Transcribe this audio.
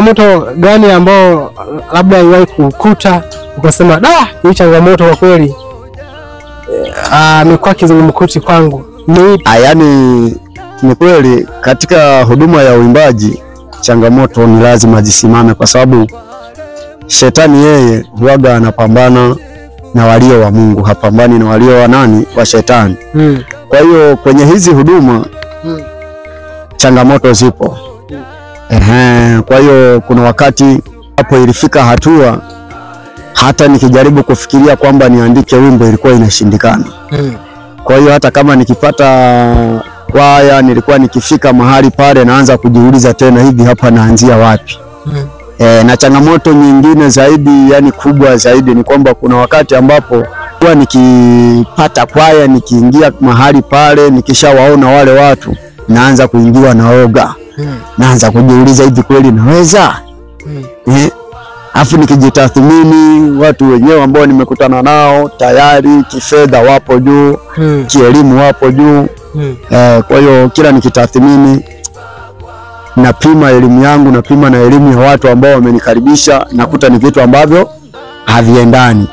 changamoto gani ambao labda iwahi kukuta ukasema hii changamoto kwa kweli imekuwa kizungumkuti kwangu? Yaani ni kweli katika huduma ya uimbaji changamoto ni lazima zisimame, kwa sababu shetani yeye huaga anapambana na walio wa Mungu, hapambani na walio wa nani, wa shetani. Kwa hiyo kwenye hizi huduma changamoto zipo. Kwa hiyo kuna wakati hapo ilifika hatua hata nikijaribu kufikiria kwamba niandike wimbo ilikuwa inashindikana. Kwa hiyo hata kama nikipata kwaya nilikuwa nikifika mahali pale naanza kujiuliza tena, hivi hapa naanzia wapi? Na changamoto nyingine zaidi, yani kubwa zaidi, ni kwamba kuna wakati ambapo kwa nikipata kwaya nikiingia mahali pale nikishawaona wale watu naanza kuingiwa na oga. Naanza kujiuliza, hivi kweli naweza? Afu nikijitathmini watu wenyewe ambao nimekutana nao tayari kifedha wapo juu, kielimu wapo juu. Kwa hiyo kila nikitathmini napima elimu yangu, napima na elimu ya watu ambao wamenikaribisha, nakuta ni vitu ambavyo haviendani.